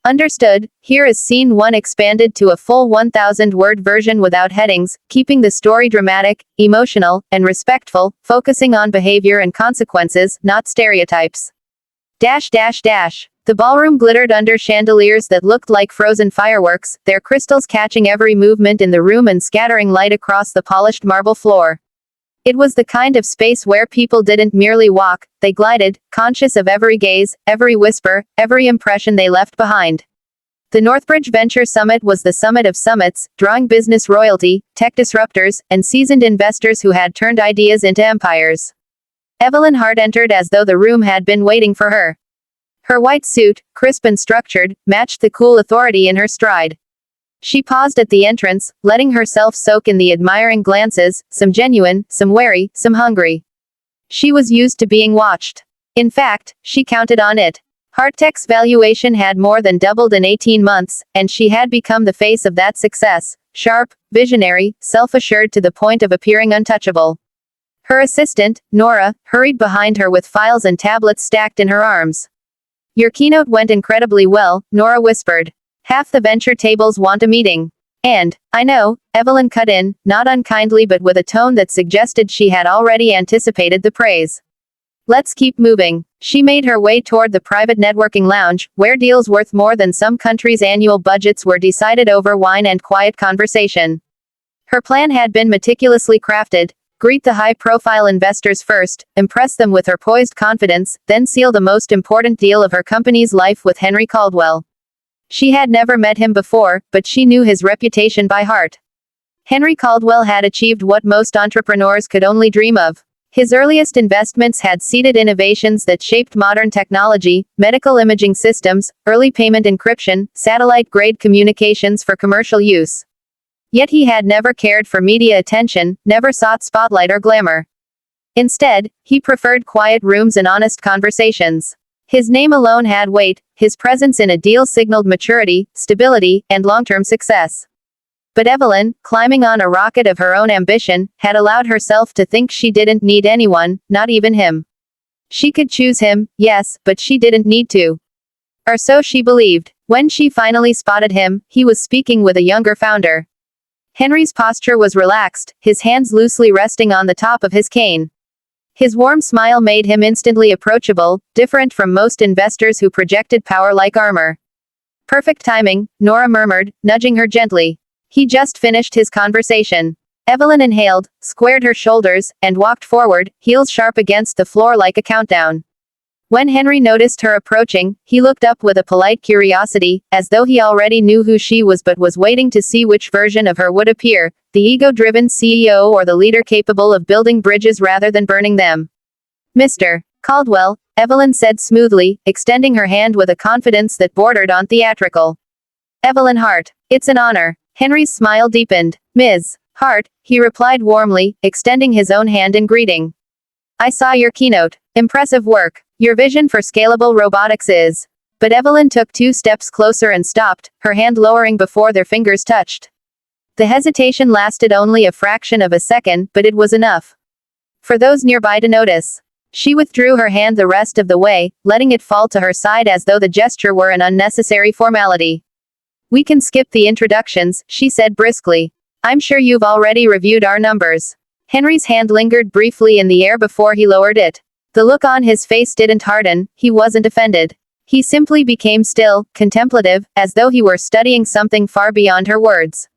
Understood. Here is scene 1 expanded to a full 1,000-word version without headings, keeping the story dramatic, emotional, and respectful, focusing on behavior and consequences, not stereotypes. The ballroom glittered under chandeliers that looked like frozen fireworks, their crystals catching every movement in the room and scattering light across the polished marble floor. It was the kind of space where people didn't merely walk, they glided, conscious of every gaze, every whisper, every impression they left behind. The Northbridge Venture Summit was the summit of summits, drawing business royalty, tech disruptors, and seasoned investors who had turned ideas into empires. Evelyn Hart entered as though the room had been waiting for her. Her white suit, crisp and structured, matched the cool authority in her stride. She paused at the entrance, letting herself soak in the admiring glances, some genuine, some wary, some hungry. She was used to being watched. In fact, she counted on it. Hartech's valuation had more than doubled in 18 months, and she had become the face of that success, sharp, visionary, self-assured to the point of appearing untouchable. Her assistant, Nora, hurried behind her with files and tablets stacked in her arms. "Your keynote went incredibly well," Nora whispered. "Half the venture tables want a meeting." "And, I know," Evelyn cut in, not unkindly but with a tone that suggested she had already anticipated the praise. "Let's keep moving." She made her way toward the private networking lounge, where deals worth more than some countries' annual budgets were decided over wine and quiet conversation. Her plan had been meticulously crafted: greet the high-profile investors first, impress them with her poised confidence, then seal the most important deal of her company's life with Henry Caldwell. She had never met him before, but she knew his reputation by heart. Henry Caldwell had achieved what most entrepreneurs could only dream of. His earliest investments had seeded innovations that shaped modern technology, medical imaging systems, early payment encryption, satellite-grade communications for commercial use. Yet he had never cared for media attention, never sought spotlight or glamour. Instead, he preferred quiet rooms and honest conversations. His name alone had weight, his presence in a deal signaled maturity, stability, and long-term success. But Evelyn, climbing on a rocket of her own ambition, had allowed herself to think she didn't need anyone, not even him. She could choose him, yes, but she didn't need to. Or so she believed. When she finally spotted him, he was speaking with a younger founder. Henry's posture was relaxed, his hands loosely resting on the top of his cane. His warm smile made him instantly approachable, different from most investors who projected power like armor. "Perfect timing," Nora murmured, nudging her gently. "He just finished his conversation." Evelyn inhaled, squared her shoulders, and walked forward, heels sharp against the floor like a countdown. When Henry noticed her approaching, he looked up with a polite curiosity, as though he already knew who she was but was waiting to see which version of her would appear, the ego-driven CEO or the leader capable of building bridges rather than burning them. "Mr. Caldwell," Evelyn said smoothly, extending her hand with a confidence that bordered on theatrical. "Evelyn Hart. It's an honor." Henry's smile deepened. "Ms. Hart," he replied warmly, extending his own hand in greeting. "I saw your keynote. Impressive work. Your vision for scalable robotics is..." But Evelyn took 2 steps closer and stopped, her hand lowering before their fingers touched. The hesitation lasted only a fraction of a second, but it was enough for those nearby to notice. She withdrew her hand the rest of the way, letting it fall to her side as though the gesture were an unnecessary formality. "We can skip the introductions," she said briskly. "I'm sure you've already reviewed our numbers." Henry's hand lingered briefly in the air before he lowered it. The look on his face didn't harden, he wasn't offended. He simply became still, contemplative, as though he were studying something far beyond her words.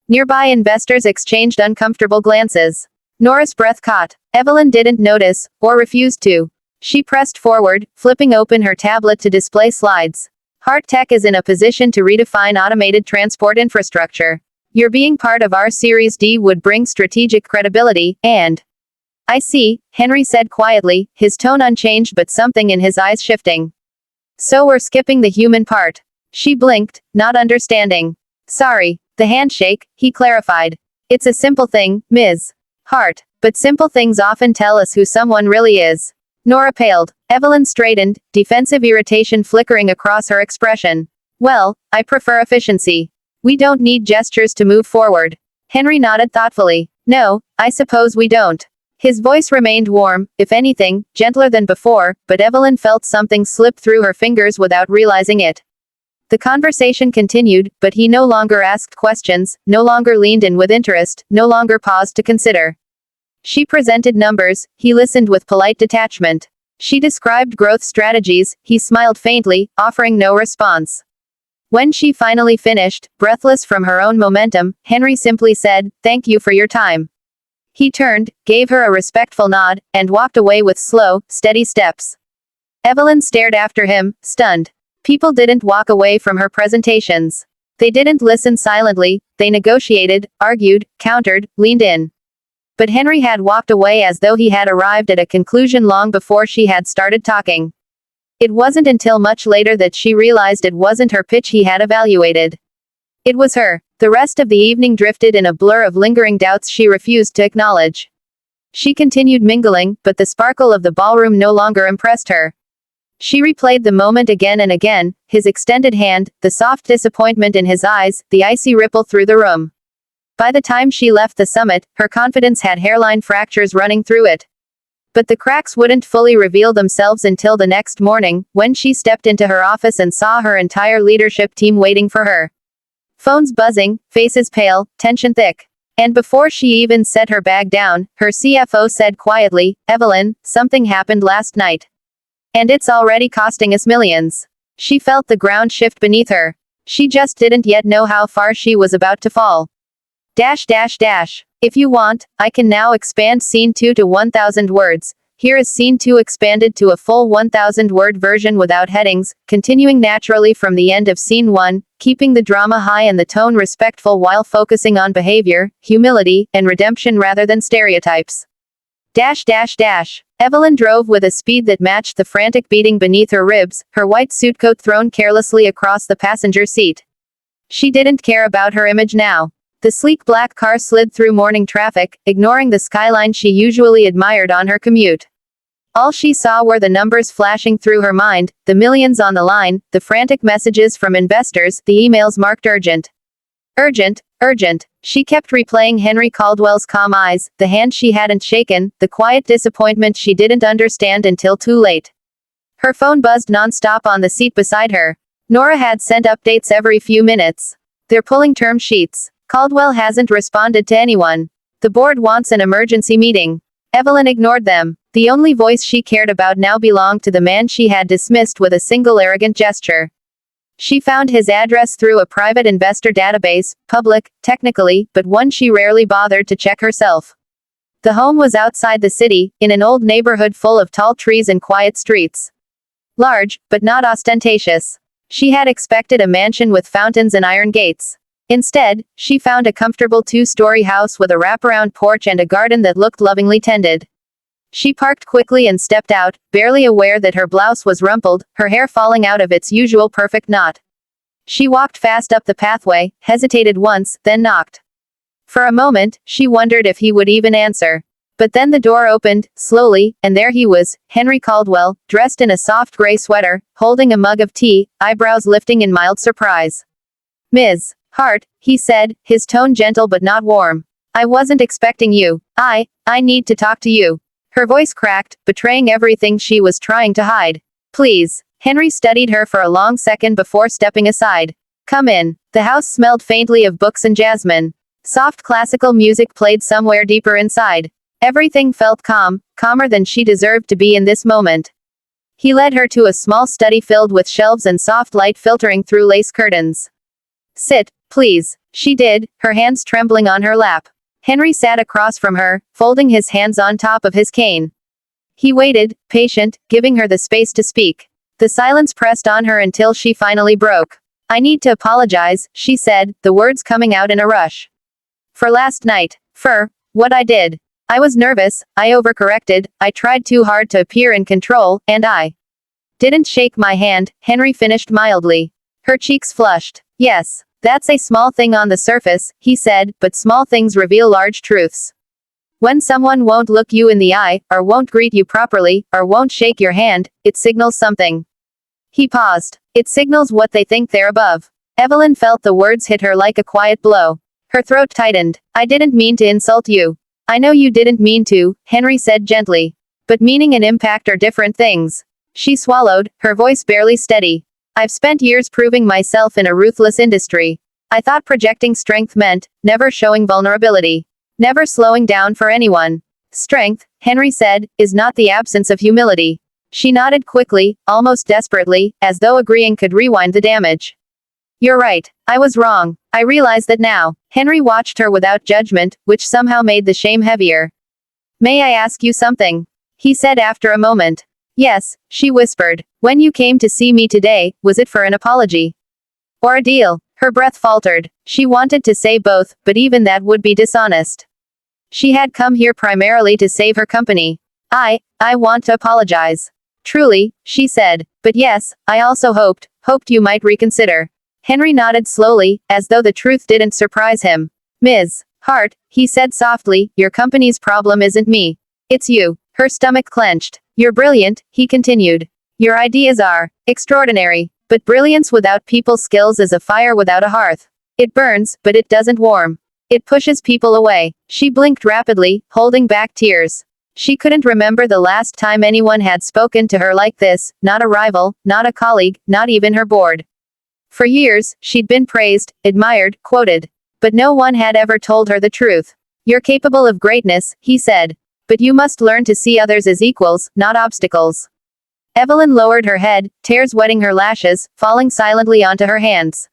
Nearby investors exchanged uncomfortable glances. Nora's breath caught. Evelyn didn't notice, or refused to. She pressed forward, flipping open her tablet to display slides. "Hart Tech is in a position to redefine automated transport infrastructure. Your being part of our Series D would bring strategic credibility, and..." "I see," Henry said quietly, his tone unchanged but something in his eyes shifting. "So we're skipping the human part." She blinked, not understanding. "Sorry." The handshake, he clarified. "It's a simple thing, Ms. Hart. But simple things often tell us who someone really is." Nora paled. Evelyn straightened, defensive irritation flickering across her expression. "Well, I prefer efficiency. We don't need gestures to move forward." Henry nodded thoughtfully. "No, I suppose we don't." His voice remained warm, if anything, gentler than before, but Evelyn felt something slip through her fingers without realizing it. The conversation continued, but he no longer asked questions, no longer leaned in with interest, no longer paused to consider. She presented numbers, he listened with polite detachment. She described growth strategies, he smiled faintly, offering no response. When she finally finished, breathless from her own momentum, Henry simply said, "Thank you for your time." He turned, gave her a respectful nod, and walked away with slow, steady steps. Evelyn stared after him, stunned. People didn't walk away from her presentations. They didn't listen silently, they negotiated, argued, countered, leaned in. But Henry had walked away as though he had arrived at a conclusion long before she had started talking. It wasn't until much later that she realized it wasn't her pitch he had evaluated. It was her. The rest of the evening drifted in a blur of lingering doubts she refused to acknowledge. She continued mingling, but the sparkle of the ballroom no longer impressed her. She replayed the moment again and again, his extended hand, the soft disappointment in his eyes, the icy ripple through the room. By the time she left the summit, her confidence had hairline fractures running through it. But the cracks wouldn't fully reveal themselves until the next morning, when she stepped into her office and saw her entire leadership team waiting for her. Phones buzzing, faces pale, tension thick. And before she even set her bag down, her CFO said quietly, "Evelyn, something happened last night. And it's already costing us millions." She felt the ground shift beneath her. She just didn't yet know how far she was about to fall. If you want, I can now expand scene 2 to 1000 words. Here is scene 2 expanded to a full 1000 word version without headings, continuing naturally from the end of scene 1, keeping the drama high and the tone respectful while focusing on behavior, humility, and redemption rather than stereotypes. Evelyn drove with a speed that matched the frantic beating beneath her ribs, her white suit coat thrown carelessly across the passenger seat. She didn't care about her image now. The sleek black car slid through morning traffic, ignoring the skyline she usually admired on her commute. All she saw were the numbers flashing through her mind, the millions on the line, the frantic messages from investors, the emails marked urgent. Urgent. She kept replaying Henry Caldwell's calm eyes, the hand she hadn't shaken, the quiet disappointment she didn't understand until too late. Her phone buzzed nonstop on the seat beside her. Nora had sent updates every few minutes. They're pulling term sheets. Caldwell hasn't responded to anyone. The board wants an emergency meeting. Evelyn ignored them. The only voice she cared about now belonged to the man she had dismissed with a single arrogant gesture. She found his address through a private investor database, public, technically, but one she rarely bothered to check herself. The home was outside the city, in an old neighborhood full of tall trees and quiet streets. Large, but not ostentatious. She had expected a mansion with fountains and iron gates. Instead, she found a comfortable 2-story house with a wraparound porch and a garden that looked lovingly tended. She parked quickly and stepped out, barely aware that her blouse was rumpled, her hair falling out of its usual perfect knot. She walked fast up the pathway, hesitated once, then knocked. For a moment, she wondered if he would even answer. But then the door opened, slowly, and there he was, Henry Caldwell, dressed in a soft gray sweater, holding a mug of tea, eyebrows lifting in mild surprise. "Ms. Hart," he said, his tone gentle but not warm. "I wasn't expecting you. I need to talk to you." Her voice cracked, betraying everything she was trying to hide. "Please." Henry studied her for a long second before stepping aside. "Come in." The house smelled faintly of books and jasmine. Soft classical music played somewhere deeper inside. Everything felt calm, calmer than she deserved to be in this moment. He led her to a small study filled with shelves and soft light filtering through lace curtains. "Sit, please." She did, her hands trembling on her lap. Henry sat across from her, folding his hands on top of his cane. He waited, patient, giving her the space to speak. The silence pressed on her until she finally broke. "I need to apologize," she said, the words coming out in a rush. "For last night. For what I did. I was nervous, I overcorrected, I tried too hard to appear in control, and I didn't shake my hand," Henry finished mildly. Her cheeks flushed. "Yes. That's a small thing on the surface," he said, "but small things reveal large truths. When someone won't look you in the eye, or won't greet you properly, or won't shake your hand, it signals something." He paused. "It signals what they think they're above." Evelyn felt the words hit her like a quiet blow. Her throat tightened. "I didn't mean to insult you." "I know you didn't mean to," Henry said gently. "But meaning and impact are different things." She swallowed, her voice barely steady. I've spent years proving myself in a ruthless industry. I thought projecting strength meant never showing vulnerability, never slowing down for anyone. Strength, Henry said, is not the absence of humility. She nodded quickly, almost desperately, as though agreeing could rewind the damage. You're right. I was wrong. I realize that now. Henry watched her without judgment, which somehow made the shame heavier. May I ask you something? He said after a moment. Yes, she whispered. When you came to see me today, was it for an apology? Or a deal? Her breath faltered. She wanted to say both, but even that would be dishonest. She had come here primarily to save her company. I want to apologize. Truly, she said. But yes, I also hoped you might reconsider. Henry nodded slowly, as though the truth didn't surprise him. Ms. Hart, he said softly, your company's problem isn't me. It's you. Her stomach clenched. You're brilliant, he continued. Your ideas are extraordinary. But brilliance without people skills is a fire without a hearth. It burns, but it doesn't warm. It pushes people away. She blinked rapidly, holding back tears. She couldn't remember the last time anyone had spoken to her like this, not a rival, not a colleague, not even her board. For years, she'd been praised, admired, quoted. But no one had ever told her the truth. You're capable of greatness, he said. But you must learn to see others as equals, not obstacles. Evelyn lowered her head, tears wetting her lashes, falling silently onto her hands.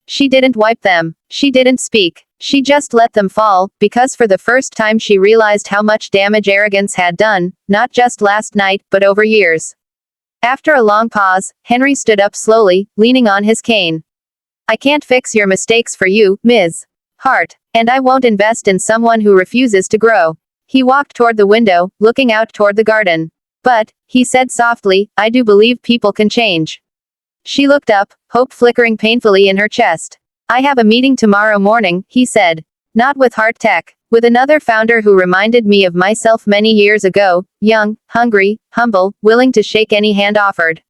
She didn't wipe them. She didn't speak. She just let them fall, because for the first time she realized how much damage arrogance had done, not just last night, but over years. After a long pause, Henry stood up slowly, leaning on his cane. I can't fix your mistakes for you, Ms. Hart, and I won't invest in someone who refuses to grow. He walked toward the window, looking out toward the garden. But, he said softly, I do believe people can change. She looked up, hope flickering painfully in her chest. I have a meeting tomorrow morning, he said. Not with Hart Tech. With another founder who reminded me of myself many years ago, young, hungry, humble, willing to shake any hand offered.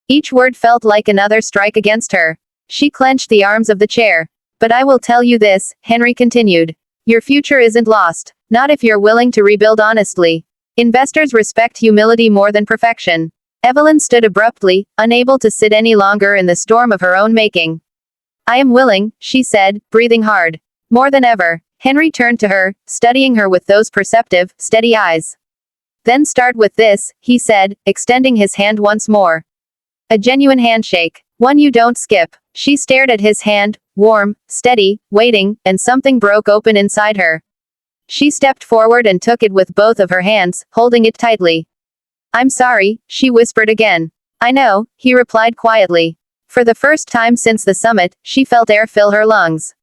Each word felt like another strike against her. She clenched the arms of the chair. But I will tell you this, Henry continued. Your future isn't lost. Not if you're willing to rebuild honestly. Investors respect humility more than perfection. Evelyn stood abruptly, unable to sit any longer in the storm of her own making. I am willing, she said, breathing hard. More than ever. Henry turned to her, studying her with those perceptive, steady eyes. Then start with this, he said, extending his hand once more. A genuine handshake. One you don't skip. She stared at his hand, warm, steady, waiting, and something broke open inside her. She stepped forward and took it with both of her hands, holding it tightly. I'm sorry, she whispered again. I know, he replied quietly. For the first time since the summit, she felt air fill her lungs.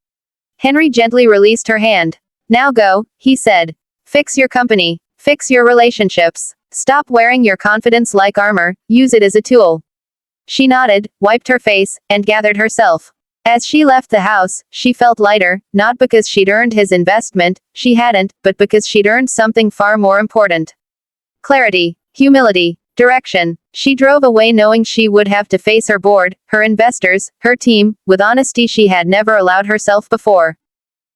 Henry gently released her hand. Now go, he said. Fix your company. Fix your relationships. Stop wearing your confidence like armor, use it as a tool. She nodded, wiped her face, and gathered herself. As she left the house, she felt lighter, not because she'd earned his investment, she hadn't, but because she'd earned something far more important. Clarity, humility, direction. She drove away knowing she would have to face her board, her investors, her team, with honesty she had never allowed herself before.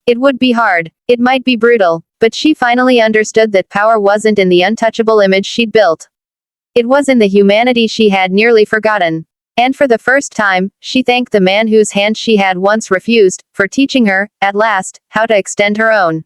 It would be hard. It might be brutal, but she finally understood that power wasn't in the untouchable image she'd built. It was in the humanity she had nearly forgotten. And for the first time, she thanked the man whose hand she had once refused, for teaching her, at last, how to extend her own.